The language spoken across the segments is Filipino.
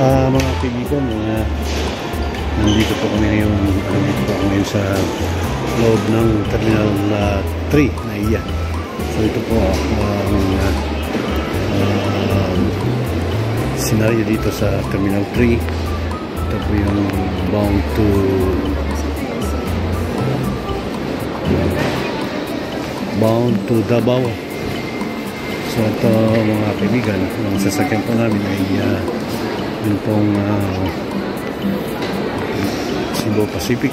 Mga kaibigan, nandito po kami ngayon, sa loob ng Terminal 3 na iya. So ito po ang senaryo dito sa Terminal 3. Ito po yung bound to Davao. So ito mga kaibigan, ang sasakyan po namin ay yun pong Cebu Pacific.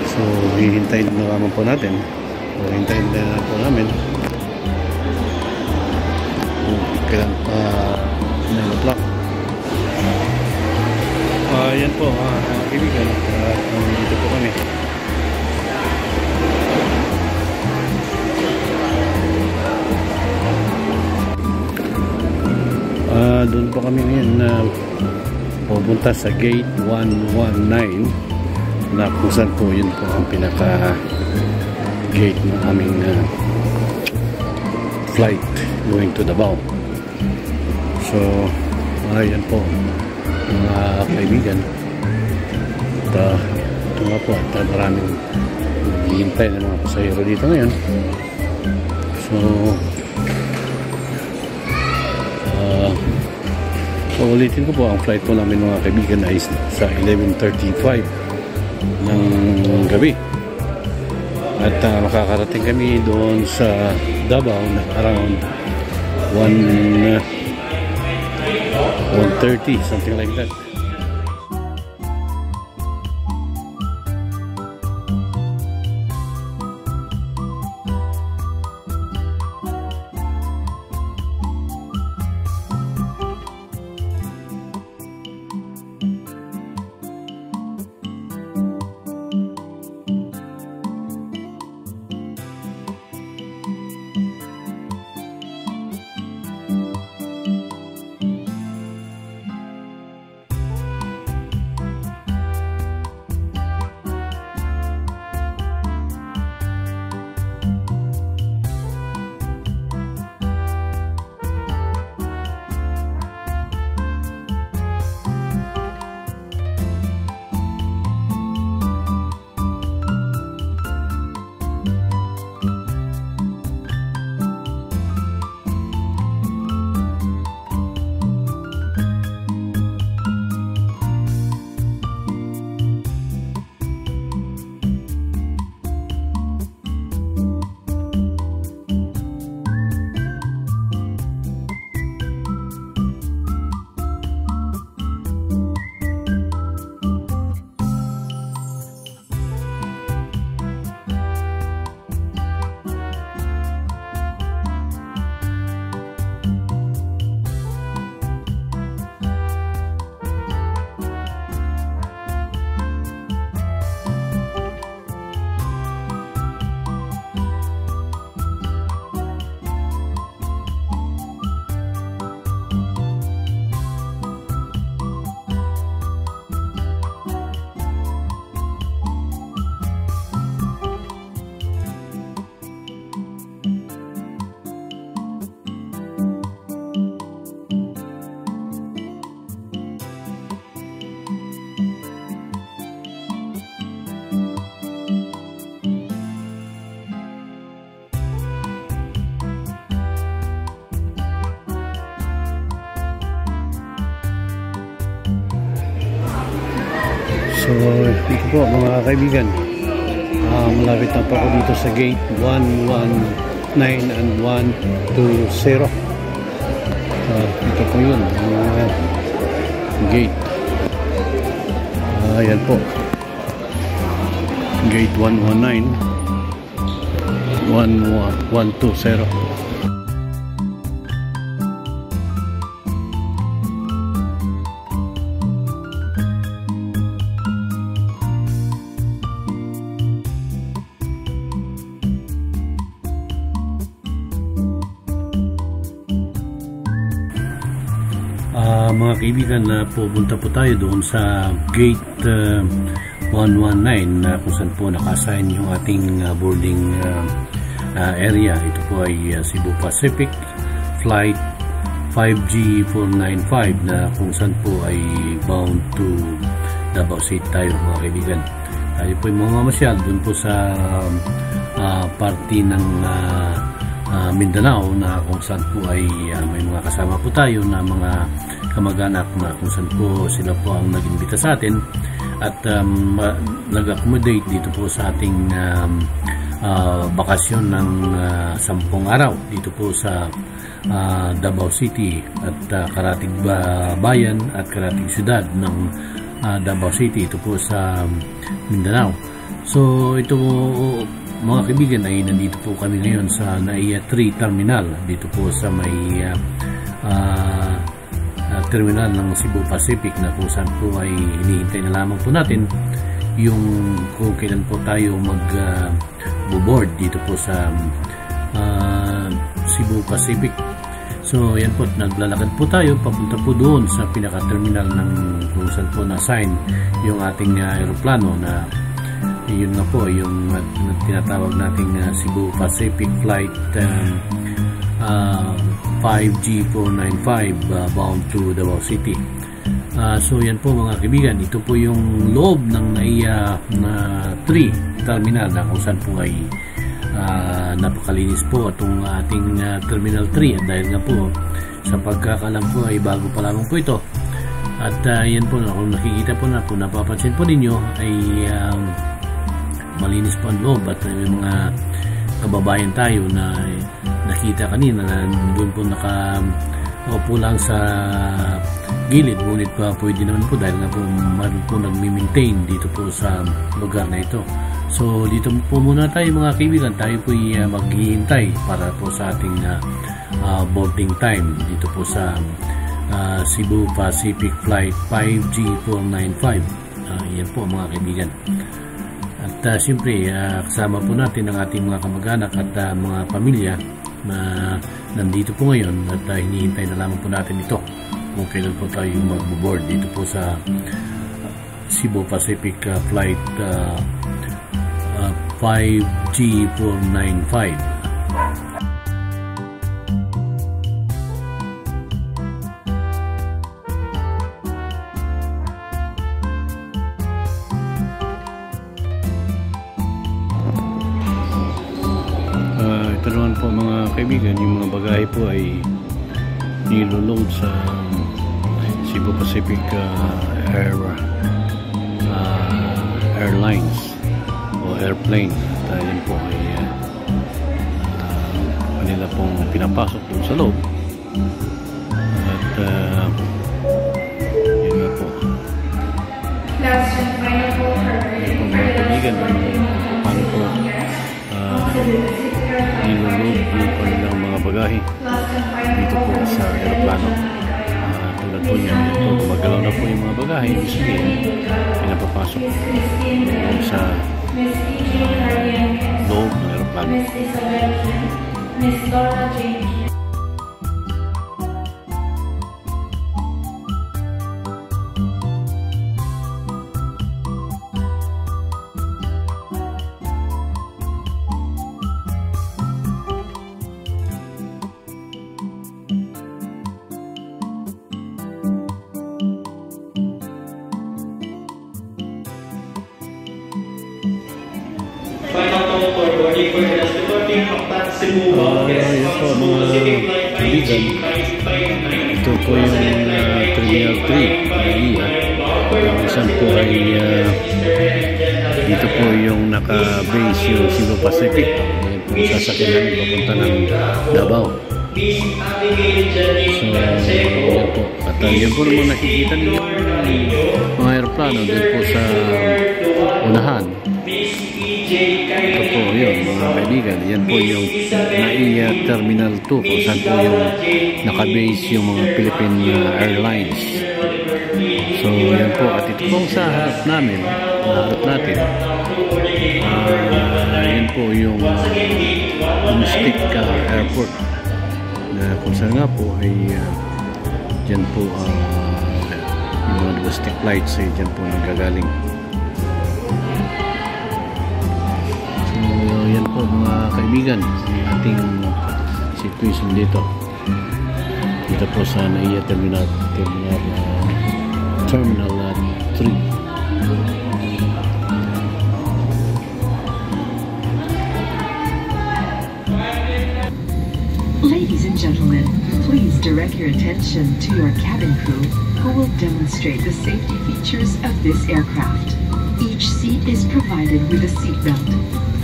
So hihintayin na naman po natin, o hintayin na po namin kailan 9 o'clock. Yan po mga kaibigan, dito po kami. Doon po kami ngayon na pupunta sa gate 119 na kung saan po yun po ang pinaka gate ng aming flight going to Davao. So ayan po mga kaibigan, ito nga po at maraming hihintay ng mga pasahero dito ngayon. So ulitin ko po, ang flight po namin mga kaibigan ay sa 11:35 ng gabi at makakarating kami doon sa Davao na around 1:30, something like that. So ito po mga kaibigan, malapit na po ako dito sa gate 119 and 120. Ito po yun, gate. Ayan po, gate 119 120. Mga kaibigan, pupunta po tayo doon sa gate 119 na kung saan po naka-assign yung ating boarding area. Ito po ay Cebu Pacific Flight 5G 495 na kung saan po ay bound to Davao City tayo mga kaibigan. Tayo po yung mamamasyal dun po sa party ng Mindanao na kung saan po ay may mga kasama po tayo na mga kamag-anak na kung saan po sila po ang nag-imbita sa atin at nag-accommodate dito po sa ating bakasyon ng 10 araw dito po sa Davao City at karatig bayan at karatig syudad ng Davao City, ito po sa Mindanao. So ito mga kaibigan ay nandito po kami ngayon sa NAIA 3 Terminal dito po sa may terminal ng Cebu Pacific na kung saan po ay hinihintay na lamang po natin yung kung kailan po tayo mag-board dito po sa Cebu Pacific. So yan po, naglalakad po tayo papunta po doon sa pinaka-terminal ng kung saan po na-assign yung ating aeroplano na yun na po yung tinatawag nating Cebu Pacific Flight 5G 495 bound to Davao City. So yan po mga kaibigan, ito po yung loob ng NAIA 3 terminal na kung saan po ay napakalinis po itong ating Terminal 3 at dahil nga po sa pagkakalam po ay bago pa lamang po ito at yan po kung nakikita po na po napapansin po ninyo ay malinis po ang loob at may mga kababayan tayo na nakita kanina na doon po nakaupo lang sa gilid ngunit pa pwede naman po dahil nga po meron po nagmi-maintain dito po sa lugar na ito. So dito po muna tayo mga kaibigan, tayo po maghihintay para po sa ating boarding time dito po sa Cebu Pacific Flight 5G 495. Yan po mga kaibigan. At siyempre kasama po natin ang ating mga kamag-anak at mga pamilya na nandito po ngayon at hinihintay na lamang po natin ito kung kailan po tayo mag-board dito po sa Cebu Pacific Flight 5G 495. Ito naman po mga kaibigan, yung mga bagahe po ay niloload sa Cebu Pacific Airlines o airplane at yun po ay kanila pong pinapasok dun sa loob at yun nga po yun po mga kaibigan paano po niloload yung kanilang mga bagahe dito po sa aeroplano. Tulad po niya, gumagalaw na po yung mga bagahe, ibig sabihin pinapapasok sa loob ng aeroplano. Yan po mga kaibigan, ito po yung Terminal 3 kung saan po ay dito po yung naka-base yung Cebu Pacific. Yan po sasakyan namin papunta ng Davao. So yan po, at yan po naman nakikita niyo mga aeroplano din po sa unahan. Ito po yun mga kaibigan, yan po yung NAIA Terminal 2 kung saan po yung nakabase yung mga Philippine Airlines. So yan po, at ito pong sa harap namin, natin yan po yung domestic airport na kung saan nga po ay dyan po yung mga domestic flights ay dyan po nanggagaling. Yan po mga kaibigan, ating situation dito dito po sa NAIA Terminal 3. Ladies and gentlemen, please direct your attention to your cabin crew who will demonstrate the safety features of this aircraft. Each seat is provided with a seatbelt.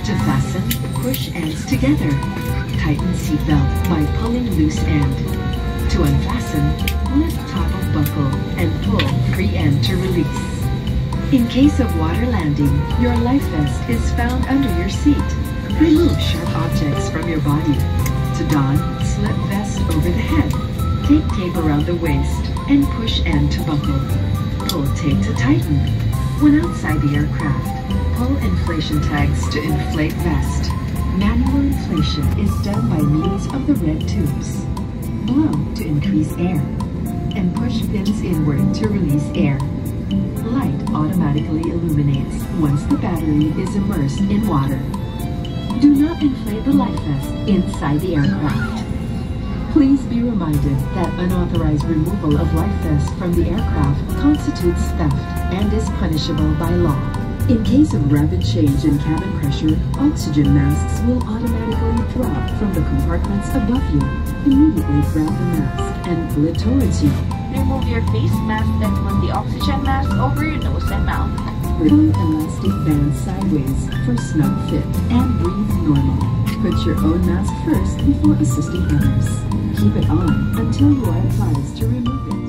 To fasten, push ends together. Tighten seatbelt by pulling loose end. To unfasten, lift top of buckle and pull free end to release. In case of water landing, your life vest is found under your seat. Remove sharp objects from your body. To don, slip vest over the head. Take tape around the waist and push end to buckle. Pull tape to tighten. When outside the aircraft, pull inflation tags to inflate vest. Manual inflation is done by means of the red tubes. Blow to increase air, and push pins inward to release air. Light automatically illuminates once the battery is immersed in water. Do not inflate the life vest inside the aircraft. Please be reminded that unauthorized removal of life vests from the aircraft constitutes theft and is punishable by law. In case of rapid change in cabin pressure, oxygen masks will automatically drop from the compartments above you. Immediately grab the mask and pull it towards you. Remove your face mask and put the oxygen mask over your nose and mouth. Pull elastic band sideways for snug fit and breathe normally. Put your own mask first before assisting others. Keep it on until you are advised to remove it.